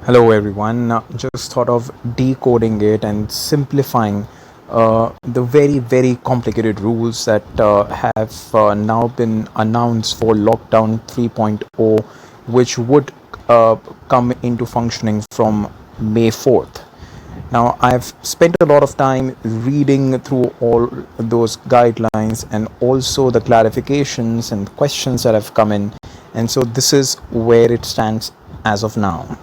Hello everyone. Just thought of decoding it and simplifying the very complicated rules that have now been announced for lockdown 3.0, which would come into functioning from May 4th. Now, I've spent a lot of time reading through all those guidelines and also the clarifications and questions that have come in, and so this is where it stands as of now.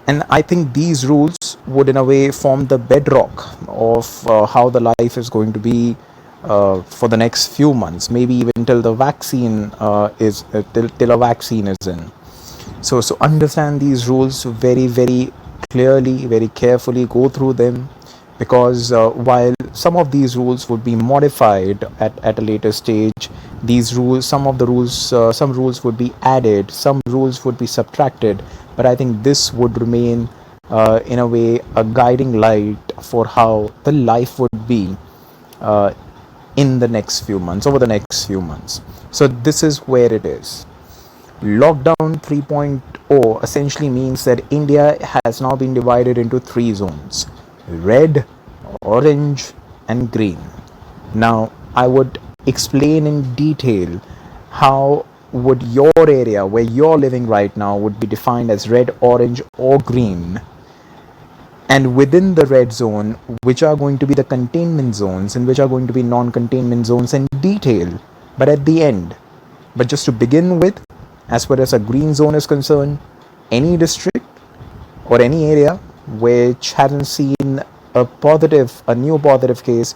And I think these rules would, in a way, form the bedrock of how the life is going to be for the next few months, maybe even till the vaccine is till a vaccine is in. So understand these rules very clearly, very carefully. Go through them, because while some of these rules would be modified at a later stage, these rules, some rules would be added, some rules would be subtracted, but I think this would remain, in a way, a guiding light for how the life would be uh, in the next few months, over the next few months. So this is where it is. Lockdown 3.0 essentially means that India has now been divided into three zones: red, orange, and green. Now, I would explain in detail how would your area where you're living right now would be defined as red, orange, or green, and within the red zone, which are going to be the containment zones and which are going to be non-containment zones in detail. But at the end, but just to begin with, as far as a green zone is concerned, any district or any area which hasn't seen a new positive case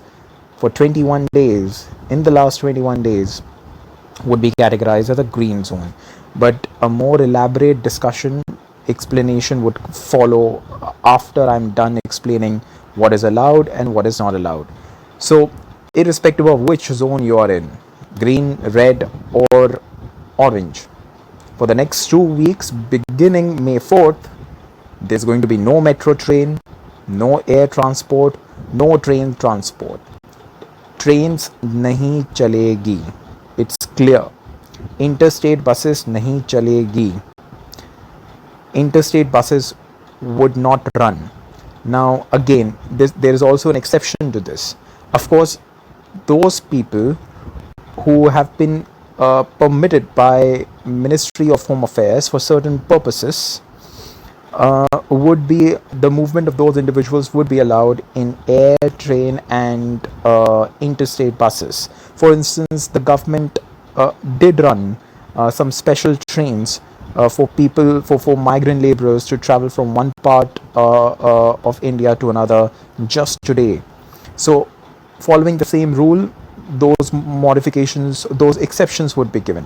for 21 days, in the last 21 days, would be categorized as a green zone. But a more elaborate discussion, explanation would follow after I'm done explaining what is allowed and what is not allowed. So, irrespective of which zone you are in, green, red, or orange, for the next 2 weeks, beginning May 4th, there's going to be no metro train, no air transport, no train transport. Trains नहीं चलेगी. It's clear. Interstate buses नहीं चलेगी. Interstate buses would not run. Now, again, there is also an exception to this. Of course, those people who have been permitted by Ministry of Home Affairs for certain purposes, would be the movement of those individuals would be allowed in air, train, and interstate buses. For instance, the government did run some special trains for people, for migrant laborers to travel from one part of India to another just today. So, following the same rule, those modifications, those exceptions would be given.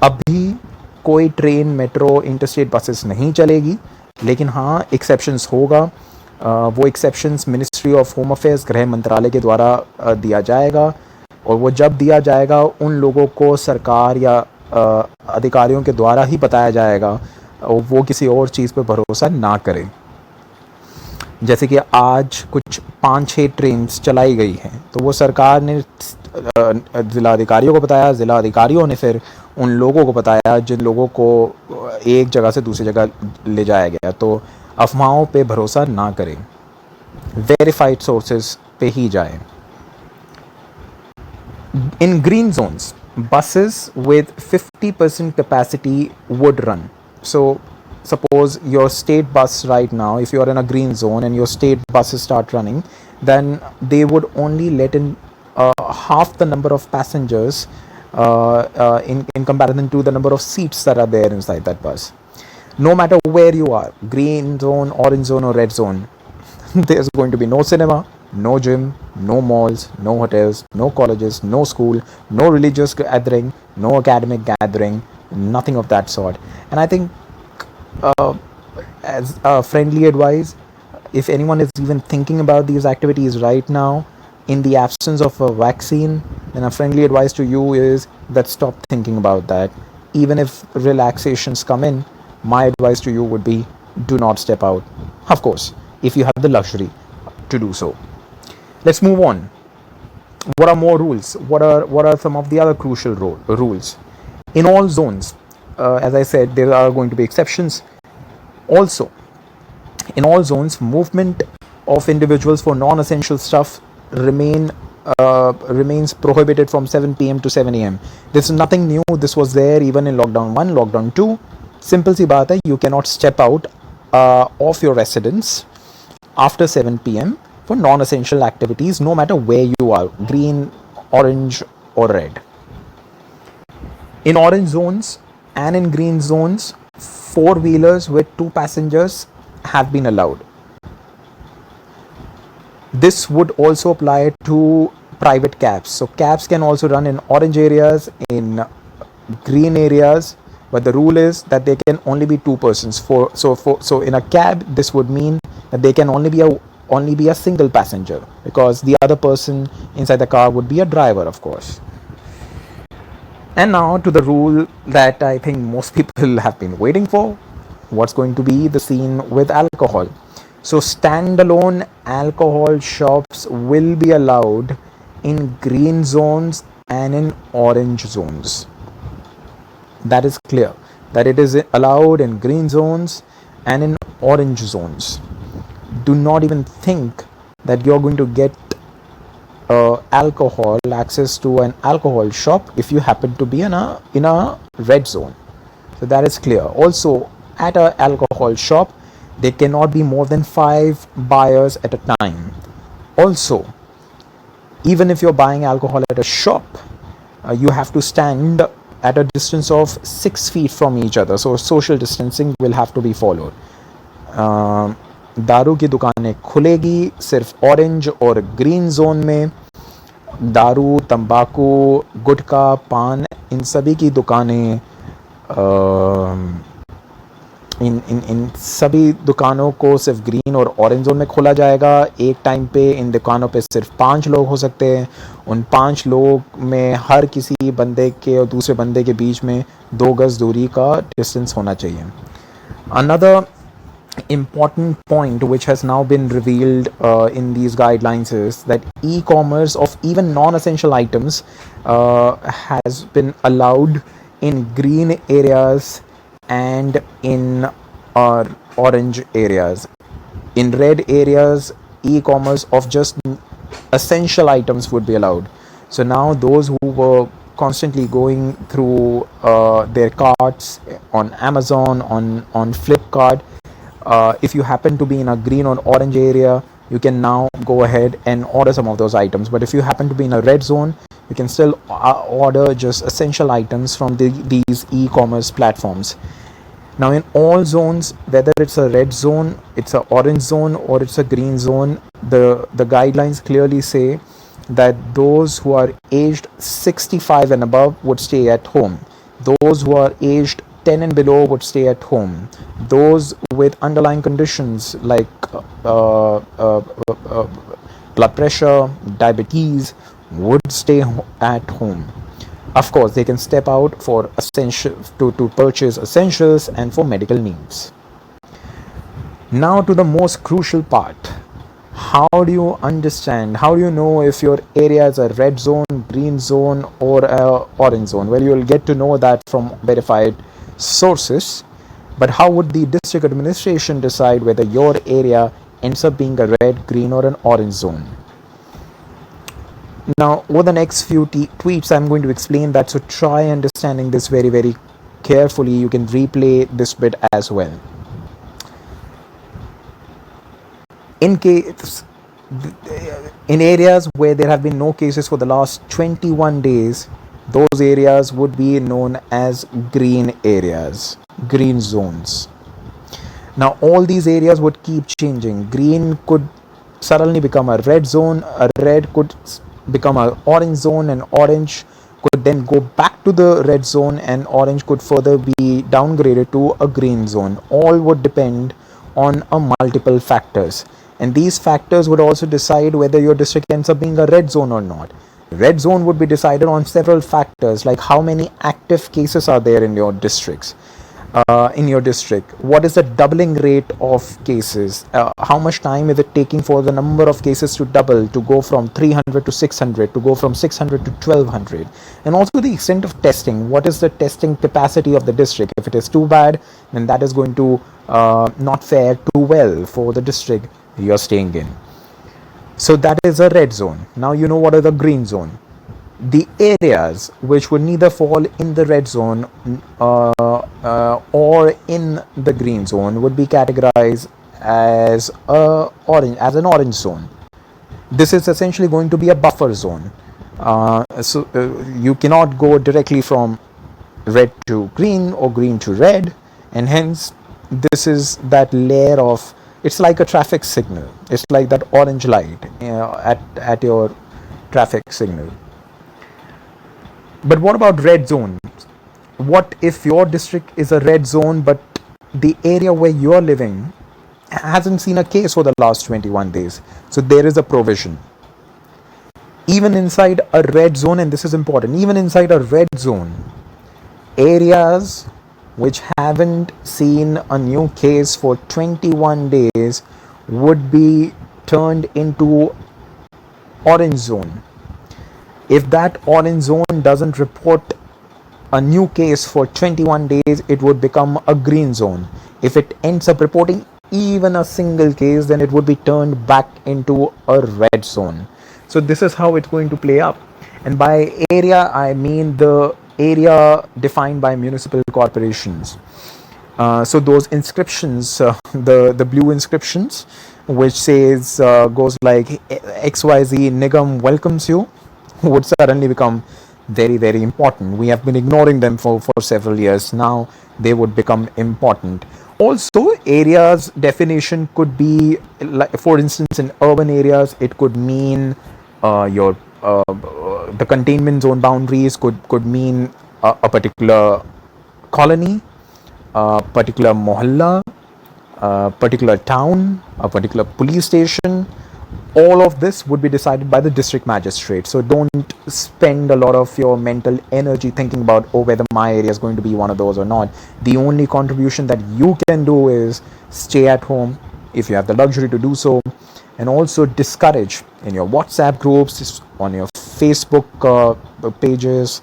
अभी कोई train, metro, interstate buses नहीं चलेगी, लेकिन हाँ exceptions होगा. वो exceptions ministry of home affairs, गृह मंत्रालय के द्वारा दिया जाएगा, और वो जब दिया जाएगा उन लोगों को सरकार या अधिकारियों के द्वारा ही बताया जाएगा, और वो किसी और चीज़ पर भरोसा ना करें. जैसे कि आज कुछ 5-6 ट्रेन्स चलाई गई हैं, तो वो सरकार ने ज़िला अधिकारियों को बताया, ज़िला अधिकारियों ने फिर उन लोगों को बताया जिन लोगों को एक जगह से दूसरी जगह ले जाया गया. तो अफवाहों पे भरोसा ना करें, वेरीफाइड सोर्सेज पे ही जाएं. In green zones, buses with 50% capacity would run. So, suppose your state bus right now, if you're in a green zone and your state buses start running, then they would only let in half the number of passengers in comparison to the number of seats that are there inside that bus. No matter where you are, green zone, orange zone, or red zone, there's going to be no cinema, no gym, no malls, no hotels, no colleges, no school, no religious gathering, no academic gathering, nothing of that sort. And I think, as a friendly advice, if anyone is even thinking about these activities right now, in the absence of a vaccine, then a friendly advice to you is that stop thinking about that. Even if relaxations come in, my advice to you would be do not step out. Of course, if you have the luxury to do so. Let's move on. What are more rules? What are some of the other crucial rules? In all zones, as I said, there are going to be exceptions. Also, in all zones, movement of individuals for non-essential stuff remains prohibited from 7 p.m. to 7 a.m. This is nothing new. This was there even in lockdown 1, lockdown 2. Simple सी बात है, you cannot step out of your residence after 7 p.m. for non-essential activities, no matter where you are, green, orange, or red. In orange zones and in green zones, four-wheelers with 2 passengers have been allowed. This would also apply to private cabs. So cabs can also run in orange areas, in green areas, but the rule is that there can only be 2 persons. So in a cab, this would mean that there can only be a single passenger, because the other person inside the car would be a driver, of course. And now to the rule that I think most people have been waiting for. What's going to be the scene with alcohol? So standalone alcohol shops will be allowed in green zones and in orange zones. That is clear, that it is allowed in green zones and in orange zones. Do not even think that you're going to get access to an alcohol shop if you happen to be in a red zone. So that is clear. Also, at an alcohol shop, there cannot be more than 5 buyers at a time. Also, even if you're buying alcohol at a shop, you have to stand at a distance of 6 feet from each other. So social distancing will have to be followed. दारू की दुकानें खुलेगी सिर्फ orange और green zone में. दारू, तंबाकू, गुटखा, पान, इन सभी की दुकानें इन सभी दुकानों को सिर्फ ग्रीन और ऑरेंज जोन में खोला जाएगा. एक टाइम पे इन दुकानों पे सिर्फ 5 लोग हो सकते हैं. उन 5 लोग में हर किसी बंदे के और दूसरे बंदे के बीच में 2 गज दूरी का डिस्टेंस होना चाहिए. Another important point which has now been revealed in these guidelines is that e-commerce of even non-essential items has been allowed in green areas and in orange areas. In red areas, e-commerce of just essential items would be allowed. So now those who were constantly going through their carts on Amazon, on Flipkart, if you happen to be in a green or orange area, you can now go ahead and order some of those items. But if you happen to be in a red zone, you can still order just essential items from these e-commerce platforms. Now in all zones, whether it's a red zone, it's an orange zone, or it's a green zone, the guidelines clearly say that those who are aged 65 and above would stay at home. Those who are aged 10 and below would stay at home. Those with underlying conditions like blood pressure, diabetes would stay at home. Of course, they can step out for to purchase essentials and for medical needs. Now to the most crucial part. How do you understand, how do you know if your area is a red zone, green zone, or a orange zone? Well, you'll get to know that from verified sources. But how would the district administration decide whether your area ends up being a red, green, or an orange zone? Now, over the next few tweets, I'm going to explain that. So try understanding this very, very carefully. You can replay this bit as well. In areas where there have been no cases for the last 21 days, those areas would be known as green areas, green zones. Now all these areas would keep changing. Green could suddenly become a red zone, a red could become an orange zone, and orange could then go back to the red zone, and orange could further be downgraded to a green zone. All would depend on multiple factors, and these factors would also decide whether your district ends up being a red zone or not. Red zone would be decided on several factors, like how many active cases are there in your districts, in your district? What is the doubling rate of cases? How much time is it taking for the number of cases to double, to go from 300 to 600, to go from 600 to 1200? And also the extent of testing. What is the testing capacity of the district? If it is too bad, then that is going to not fare too well for the district you're staying in. So that is a red zone. Now you know what is a green zone. The areas which would neither fall in the red zone or in the green zone would be categorized as an orange zone. This is essentially going to be a buffer zone. You cannot go directly from red to green or green to red, and hence this is that layer of, it's like a traffic signal. It's like that orange light at your traffic signal. But what about red zones? What if your district is a red zone, but the area where you're living hasn't seen a case for the last 21 days? So there is a provision. Even inside a red zone, and this is important, even inside a red zone, areas which haven't seen a new case for 21 days would be turned into orange zone. If that orange zone doesn't report a new case for 21 days, it would become a green zone. If it ends up reporting even a single case, then it would be turned back into a red zone. So this is how it's going to play up. And by area, I mean the area defined by municipal corporations. So those inscriptions, the blue inscriptions, which says goes like XYZ Nigam welcomes you, would suddenly become very, very important. We have been ignoring them for several years. Now they would become important. Also, areas definition could be, like, for instance, in urban areas, it could mean the containment zone boundaries could mean a particular colony, a particular mohalla, a particular town, a particular police station. All of this would be decided by the district magistrate. So don't spend a lot of your mental energy thinking about, whether my area is going to be one of those or not. The only contribution that you can do is stay at home if you have the luxury to do so, and also discourage in your WhatsApp groups, on your Facebook pages,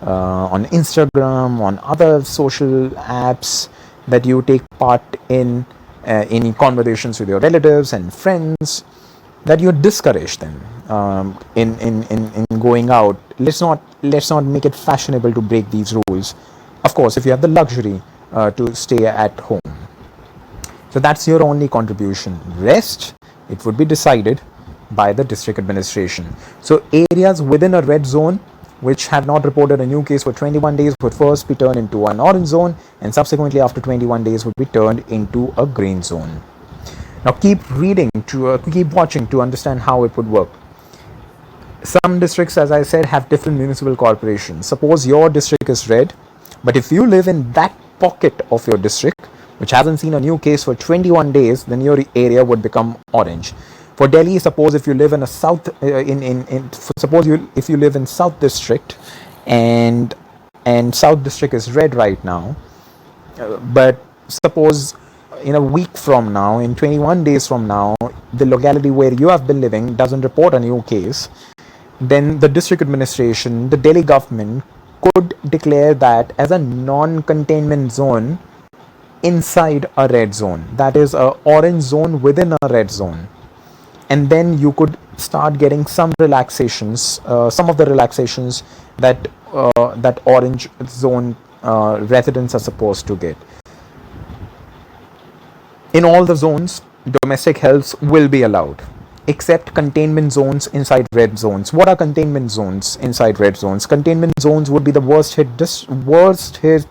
on Instagram, on other social apps, that you take part in any conversations with your relatives and friends, that you discourage them in going out. Let's not make it fashionable to break these rules. Of course, if you have the luxury to stay at home. So that's your only contribution. Rest, it would be decided by the district administration. So areas within a red zone which have not reported a new case for 21 days would first be turned into an orange zone, and subsequently after 21 days would be turned into a green zone. Now keep reading, keep watching to understand how it would work. Some districts, as I said, have different municipal corporations. Suppose your district is red, but if you live in that pocket of your district which hasn't seen a new case for 21 days, then your area would become orange. For Delhi, suppose if you live in a south, if you live in South District, and South District is red right now, but suppose in a week from now, in 21 days from now, the locality where you have been living doesn't report a new case, then the district administration, the Delhi government, could declare that as a non-containment zone inside a red zone. That is a orange zone within a red zone. And then you could start getting some relaxations, some of the relaxations that that orange zone residents are supposed to get. In all the zones, domestic helps will be allowed, except containment zones inside red zones. What are containment zones inside red zones? Containment zones would be the worst hit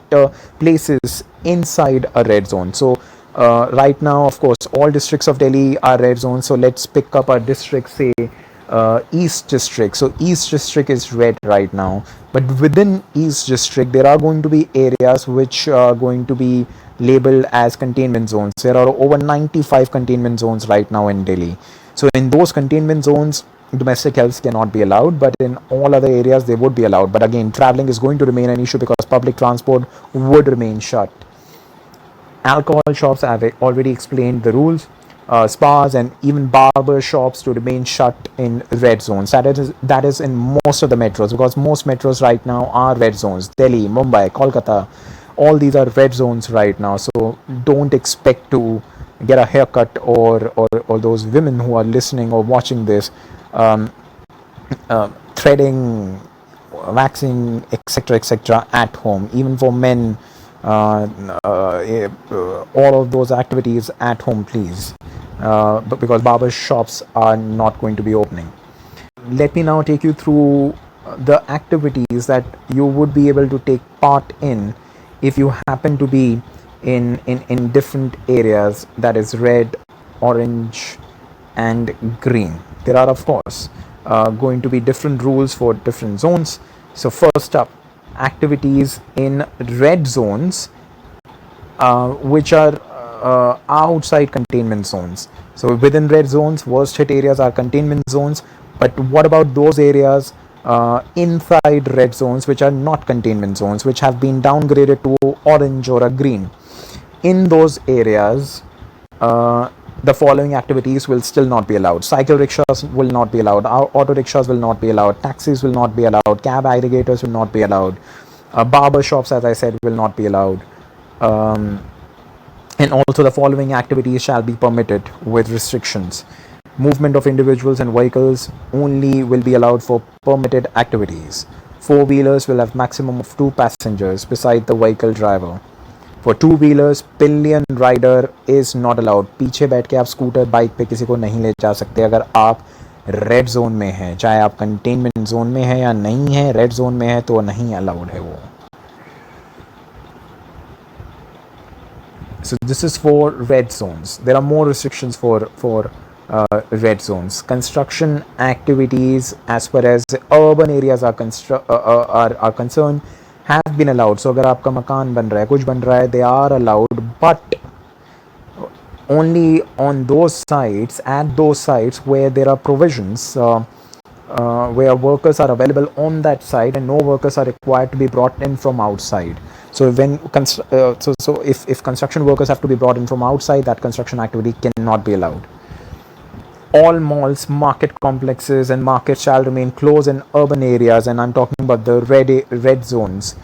places inside a red zone. So right now, of course, all districts of Delhi are red zones. So let's pick up a district, say East District. So East District is red right now, but within East District there are going to be areas which are going to be labeled as containment zones. There are over 95 containment zones right now in Delhi. So in those containment zones, domestic helps cannot be allowed, but in all other areas they would be allowed. But again, traveling is going to remain an issue because public transport would remain shut. Alcohol shops, I've already explained the rules. Spas and even barber shops to remain shut in red zones. That is in most of the metros, because most metros right now are red zones. Delhi, Mumbai, Kolkata, all these are red zones right now. So don't expect to get a haircut, or those women who are listening or watching this, um, threading, waxing, etc., at home. Even for men, all of those activities at home, please, but because barber shops are not going to be opening. Let me now take you through the activities that you would be able to take part in if you happen to be in different areas, that is red, orange, and green. There are, of course, going to be different rules for different zones. So first up, activities in red zones, which are outside containment zones. So within red zones, worst hit areas are containment zones. But what about those areas inside red zones, which are not containment zones, which have been downgraded to orange or a green? In those areas, the following activities will still not be allowed. Cycle rickshaws will not be allowed. Auto rickshaws will not be allowed. Taxis will not be allowed. Cab aggregators will not be allowed. Barber shops, as I said, will not be allowed. And also the following activities shall be permitted with restrictions. Movement of individuals and vehicles only will be allowed for permitted activities. Four-wheelers will have maximum of 2 passengers beside the vehicle driver. For two-wheelers, pillion rider is not allowed. पीछे बैठ के आप scooter bike पे किसी को नहीं ले जा सकते अगर आप रेड जोन में हैं, चाहे आप कंटेनमेंट जोन में है या नहीं है, रेड जोन में है तो नहीं अलाउड है वो. So this is for red zones. There are more restrictions for red zones. Construction activities, as far as urban areas are concerned, have been allowed. So अगर आपका मकान बन रहा है, कुछ बन रहा है, they are allowed, but only on those sites, at those sites where there are provisions, where workers are available on that site and no workers are required to be brought in from outside. So when if construction workers have to be brought in from outside, that construction activity cannot be allowed. All malls, market complexes, and markets shall remain closed in urban areas, and I'm talking about the red zones,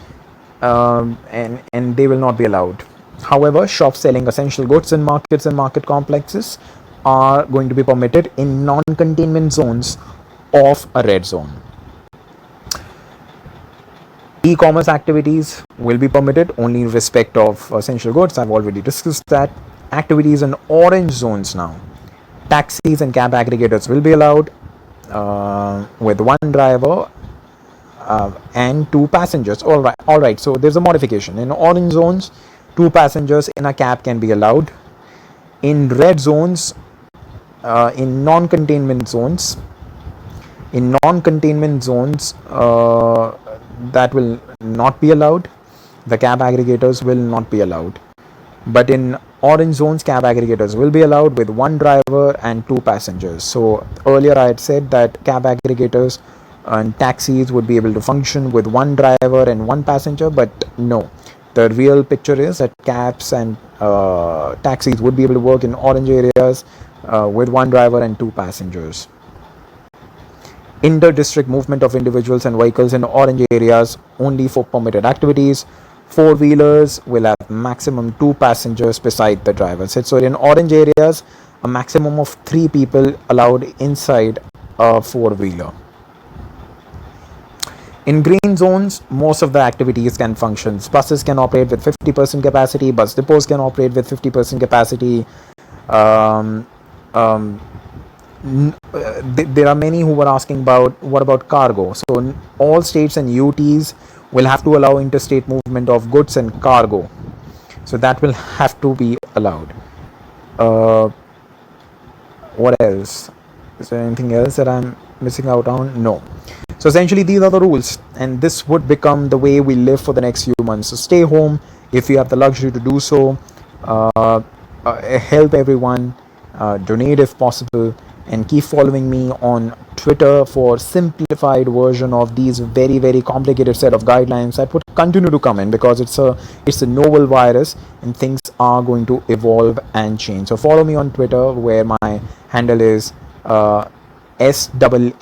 and they will not be allowed. However, shops selling essential goods in markets and market complexes are going to be permitted in non-containment zones of a red zone. E-commerce activities will be permitted only in respect of essential goods. I've already discussed that. Activities in orange zones now. Taxis and cab aggregators will be allowed with 1 driver and 2 passengers. All right. So there's a modification. In orange zones, 2 passengers in a cab can be allowed. In red zones, in non-containment zones, that will not be allowed. The cab aggregators will not be allowed. But in orange zones, cab aggregators will be allowed with 1 driver and 2 passengers. So earlier I had said that cab aggregators and taxis would be able to function with 1 driver and 1 passenger, but no. The real picture is that cabs and taxis would be able to work in orange areas with 1 driver and 2 passengers. Inter-district movement of individuals and vehicles in orange areas only for permitted activities. 4-wheelers will have maximum 2 passengers beside the driver. So in orange areas, a maximum of 3 people allowed inside a 4-wheeler. In green zones, most of the activities can function. Buses can operate with 50% capacity. Bus depots can operate with 50% capacity. There are many who were asking about what about cargo. So all states and UTs will have to allow interstate movement of goods and cargo. So that will have to be allowed. What else? Is there anything else that I'm missing out on? No. So essentially these are the rules, and this would become the way we live for the next few months. So stay home if you have the luxury to do so. Help everyone. Donate if possible. and keep following me on Twitter for simplified version of these very very complicated set of guidelines that would continue to come in, because it's a novel virus and things are going to evolve and change. So follow me on Twitter, where my handle is SAAHIL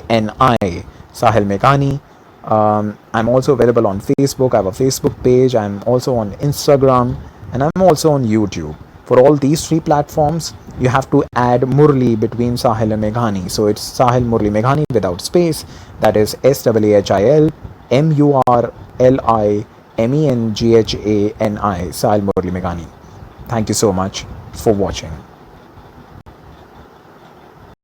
MENGHANI, Saahil Meghani. I'm also available on Facebook. I have a Facebook page. I'm also on Instagram, and I'm also on YouTube. For all these three platforms, you have to add Murli between Saahil and Meghani. So it's Saahil Murli Menghani without space. That is SAAHIL MURLI MENGHANI, Saahil Murli Menghani. Thank you so much for watching.